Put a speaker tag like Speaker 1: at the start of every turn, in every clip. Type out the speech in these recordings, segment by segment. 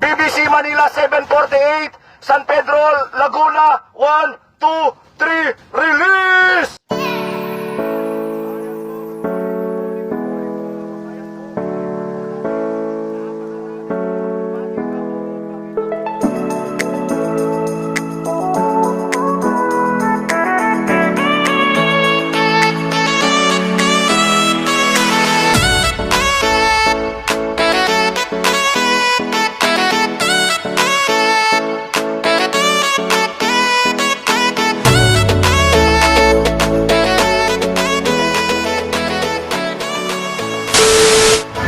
Speaker 1: BBC Manila 748, San Pedro, Laguna, 1, 2, 3, release!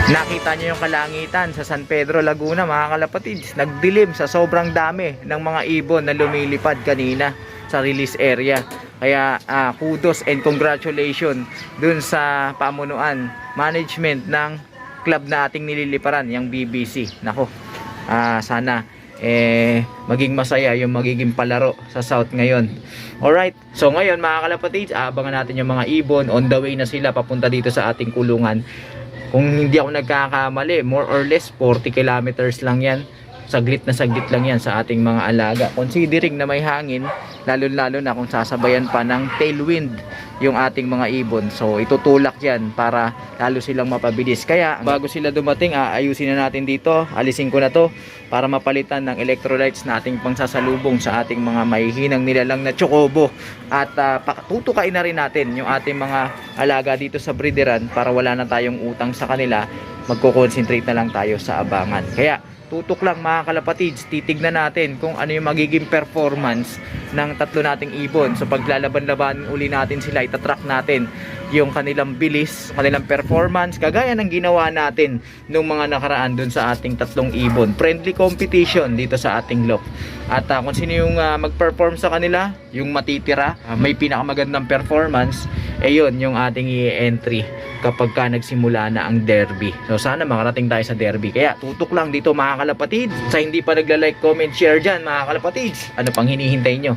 Speaker 2: Nakita nyo yung kalangitan sa San Pedro, Laguna, mga kalapatids. Nagdilim sa sobrang dami ng mga ibon na lumilipad kanina sa release area. Kaya kudos and congratulations dun sa pamunuan, management ng club na ating nililiparan, yung BBC. Nako, sana maging masaya yung magiging palaro sa South ngayon. Alright, so ngayon mga kalapatids, abangan natin yung mga ibon. On the way na sila papunta dito sa ating kulungan. Kung hindi ako nagkakamali, more or less 40 kilometers lang yan. Saglit lang yan sa ating mga alaga. Considering na may hangin, lalo na kung sasabayan pa ng tailwind yung ating mga ibon. So itutulak yan para lalo silang mapabilis. Kaya bago sila dumating, ayusin na natin dito. Alisin ko na to para mapalitan ng electrolytes na ating pangsasalubong sa ating mga mahihinang nilalang na chocobo. At tutukain na rin natin yung ating mga alaga dito sa breederan para wala na tayong utang sa kanila. Magko-concentrate na lang tayo sa abangan. Kaya tutok lang mga kalapatids, titignan natin kung ano yung magiging performance ng tatlo nating ibon. So paglalaban-laban uli natin sila, itatrack natin yung kanilang bilis, kanilang performance, kagaya ng ginawa natin nung mga nakaraan dun sa ating tatlong ibon. Friendly competition dito sa ating loft. At kung sino yung mag-perform sa kanila, yung matitira, may pinakamagandang performance, yun yung ating i-entry kapag ka nagsimula na ang derby. So sana makarating tayo sa derby. Kaya tutok lang dito mga kalapatids. Sa hindi pa nagla-like, comment, share dyan mga kalapatids, ano pang hinihintay nyo?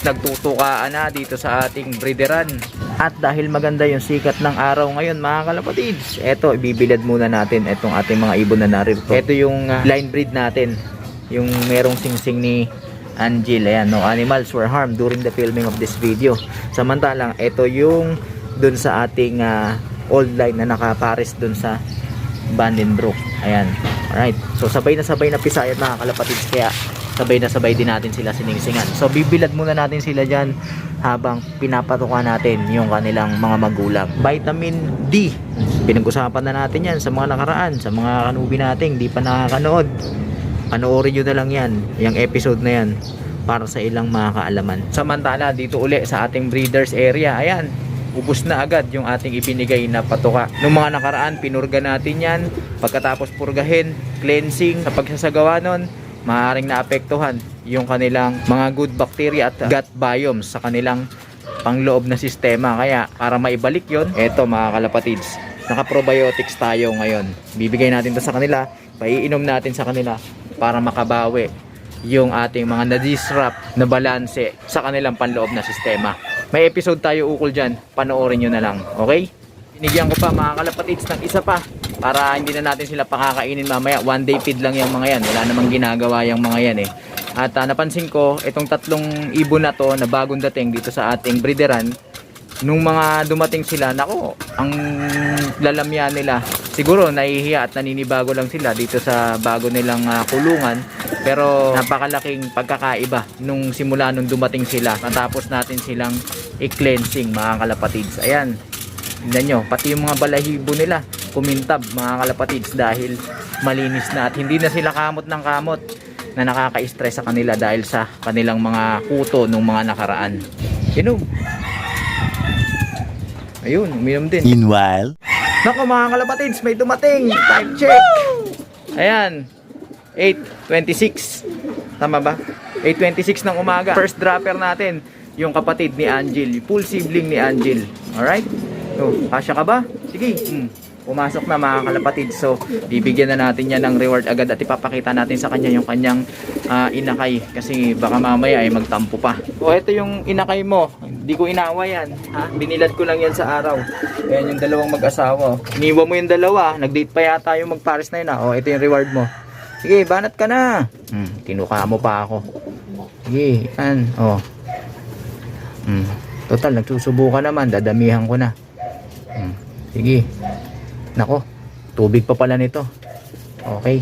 Speaker 2: Nagtutukaan na dito sa ating breederan. At dahil maganda yung sikat ng araw ngayon mga kalapatids, eto ibibilad muna natin itong ating mga ibon na naririto. Ito yung line breed natin, yung merong singsing ni Angel. Ayan, no animals were harmed during the filming of this video. Samantalang ito yung dun sa ating old line na nakapares dun sa Vandenbroek. Ayan, alright, so sabay na pisayat mga kalapatids, kaya sabay na sabay din natin sila siningsingan. So bibilad muna natin sila dyan habang pinapatukan natin yung kanilang mga magulang. Vitamin D, pinag-usapan na natin yan sa mga nakaraan. Sa mga kanubi natin di pa nakakanood, panoorin nyo na lang yan, yung episode na yan, para sa ilang mga kaalaman. Samantala dito uli sa ating breeders area, ayan, ubos na agad yung ating ibinigay na patuka. Nung mga nakaraan, pinurga natin yan. Pagkatapos purgahin, cleansing, sa pagsasagawa nun, maaaring naapektuhan yung kanilang mga good bacteria at gut biomes sa kanilang pangloob na sistema. Kaya para maibalik yon, eto mga kalapatids, naka probiotics tayo ngayon. Bibigay natin to sa kanila, paiinom natin sa kanila para makabawi yung ating mga na-disrupt na balanse sa kanilang panloob na sistema. May episode tayo ukol dyan, panoorin nyo na lang, okay? Binigyan ko pa mga kalapatids ng isa pa para hindi na natin sila pakakainin mamaya. One day feed lang yung mga yan, wala namang ginagawa yung mga yan eh. At napansin ko itong tatlong ibon na to na bagong dating dito sa ating breederan, nung mga dumating sila, nako, ang lalamya nila. Siguro nahihiya at naninibago lang sila dito sa bago nilang kulungan, pero napakalaking pagkakaiba nung simula nung dumating sila. Natapos natin silang i-cleansing mga kalapatids. Ayan, tingnan nyo, pati yung mga balahibo nila kumintab mga kalapatids dahil malinis na at hindi na sila kamot ng kamot na nakaka-stress sa kanila dahil sa kanilang mga kuto nung mga nakaraan. Inom. Ayun, uminom din.
Speaker 3: Meanwhile,
Speaker 2: nako mga kalapatids, may dumating. Time check. Ayan, 8:26. Tama ba? 8:26 ng umaga. First dropper natin, yung kapatid ni Angel, yung full sibling ni Angel. Alright? So, kasya ka ba? Sige. pumasok na mga kalapatid. So bibigyan na natin yan ng reward agad at ipapakita natin sa kanya yung kanyang inakay kasi baka mamaya ay magtampo pa. O ito yung inakay mo, hindi ko inawa yan ha? Binilad ko lang yan sa araw. Ayan yung dalawang mag-asawa. Iniwan mo yung dalawa, nag-date pa yata yung mag-Paris na yun ha? O ito yung reward mo. Sige, banat ka na. Tinuka mo pa ako. Sige, yan. O. Total, nagsusubukan naman. Dadamihan ko na. Sige. Nako, tubig pa pala nito. Okay.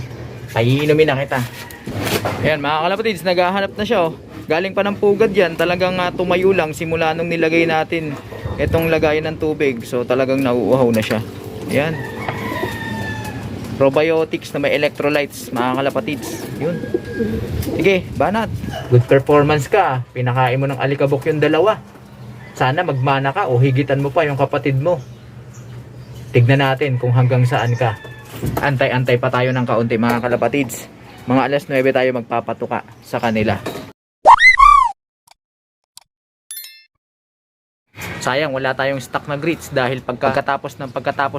Speaker 2: Paiinumin na kita. Ayan, mga kalapatids, naghahanap na siya. Oh. Galing pa ng pugad yan. Talagang tumayo lang simula nung nilagay natin itong lagayan ng tubig. So, talagang nauuhaw na siya. Ayan. Probiotics na may electrolytes, mga kalapatids. Yun. Sige, banat. Good performance ka. Pinakain mo ng alikabok yung dalawa. Sana magmana ka o higitan mo pa yung kapatid mo. Tignan natin kung hanggang saan ka. Antay-antay pa tayo ng kaunti, mga kalapatids. Mga alas 9 tayo magpapatuka sa kanila. Sayang wala tayong stock na grits dahil pagkatapos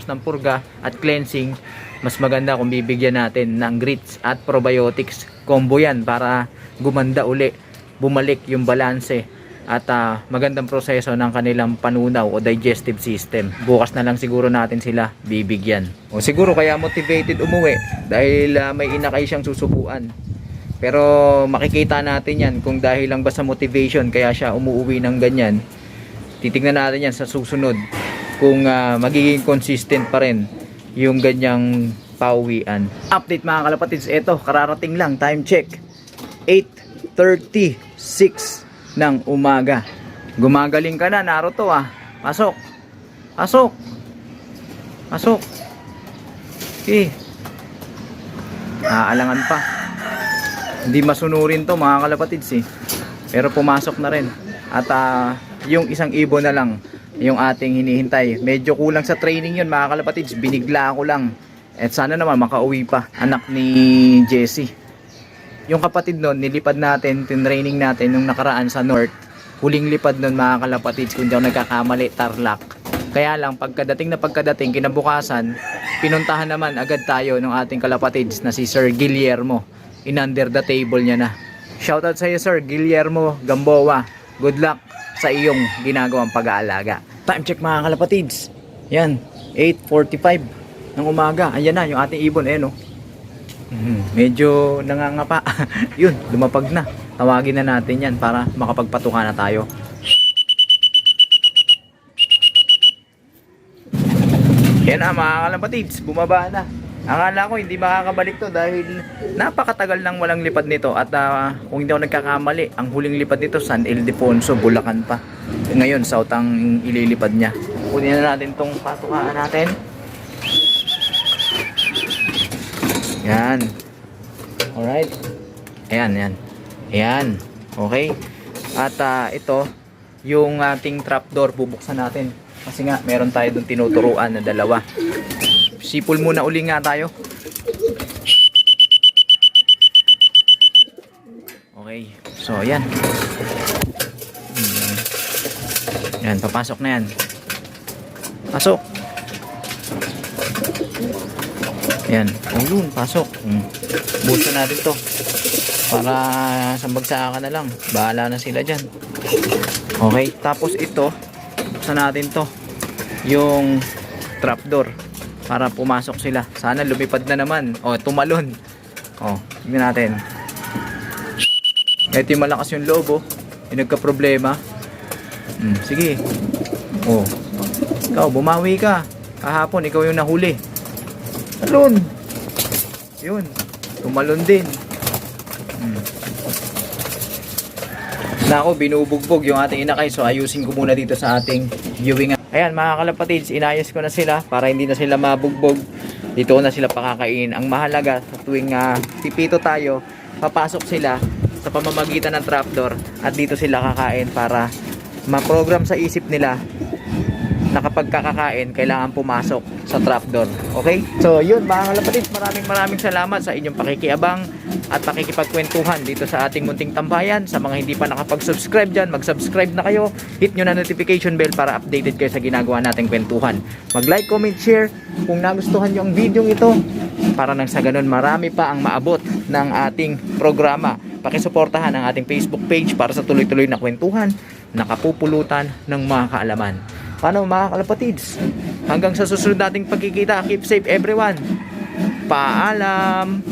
Speaker 2: ng purga at cleansing, mas maganda kung bibigyan natin ng grits at probiotics. Combo yan para gumanda uli, bumalik yung balanse at magandang proseso ng kanilang panunaw o digestive system. Bukas na lang siguro natin sila bibigyan. O siguro kaya motivated umuwi dahil may inakay siyang susubuan. Pero makikita natin yan kung dahil lang ba sa motivation kaya siya umuwi ng ganyan. Titignan natin yan sa susunod kung magiging consistent pa rin yung ganyang pauwian. Update mga kalapatids, eto kararating lang, time check 8:36 ng umaga. Gumagaling ka na, Naruto Pasok. Pasok. Pasok. Okay. Aalangan pa. Hindi masunurin to mga kalapatids pero pumasok na rin. At yung isang ibon na lang yung ating hinihintay. Medyo kulang sa training yun mga kalapatids. Binigla ako lang. At sana naman makauwi pa. Anak ni Jessie. Yung kapatid nun, nilipad natin, tinraining natin nung nakaraan sa North. Huling lipad nun mga kalapatids, kung di ako nagkakamali, Tarlac. Kaya lang, pagkadating kinabukasan, pinuntahan naman agad tayo ng ating kalapatids na si Sir Guillermo. In-under the table niya na. Shoutout sa iyo Sir Guillermo Gamboa. Good luck sa iyong ginagawang pag-aalaga. Time check mga kalapatids. Yan, 8:45 ng umaga. Ayan na yung ating ibon medyo nangangapa. Yun, lumapag na. Tawagin na natin yan para makapagpatuka na tayo. Yan na mga kalapatids, bumaba na. Akala ko hindi makakabalik to dahil napakatagal nang walang lipad nito. At kung hindi ako nagkakamali, ang huling lipad nito San Ildefonso, Bulacan pa. Ngayon, South ang ililipad niya. Kunin na natin tong patukaan natin. Yan. Alright. Ayan. Ayan. Okay. At ito, yung ating trapdoor, bubuksan natin. Kasi nga, meron tayo dun tinuturuan na dalawa. Sipol muna uli nga tayo. Okay. So, ayan. Ayan, papasok na yan. Pasok. Ayan. Ayun, pasok. Buso natin to. Para sa bagsakan na lang. Bahala na sila dyan. Okay. Tapos ito, buksan natin to. Yung trapdoor. Para pumasok sila. Sana lumipad na naman. O, tumalon. O, tignan natin. Ito yung malakas yung lobo. Yung nagka-problema. Sige. O. Ikaw, bumawi ka. Kahapon, ikaw yung nahuli. Talon. Yun. Tumalon din. Nako, binubugbog yung ating inakay. So, ayusin ko muna dito sa ating viewing. Ayan, mga kalapatids, inayos ko na sila para hindi na sila mabugbog. Dito na sila pakakain. Ang mahalaga, sa tuwing pipito tayo, papasok sila sa pamamagitan ng trapdoor at dito sila kakain para ma-program sa isip nila na kapag kakakain, kailangan pumasok sa trapdoor. Okay? So, yun mga kalapatids, maraming salamat sa inyong pakikiabang at pakikipagkwentuhan dito sa ating munting tambayan. Sa mga hindi pa nakapag-subscribe dyan, mag-subscribe na kayo. Hit nyo na notification bell para updated kayo sa ginagawa nating kwentuhan. Mag-like, comment, share kung nagustuhan nyo ang video ito, para nang sa ganun marami pa ang maabot ng ating programa. Pakisuportahan ang ating Facebook page para sa tuloy-tuloy na kwentuhan, nakapupulutan ng mga kaalaman. Paano mga kalapatids? Hanggang sa susunod nating pagkikita, keep safe everyone. Paalam!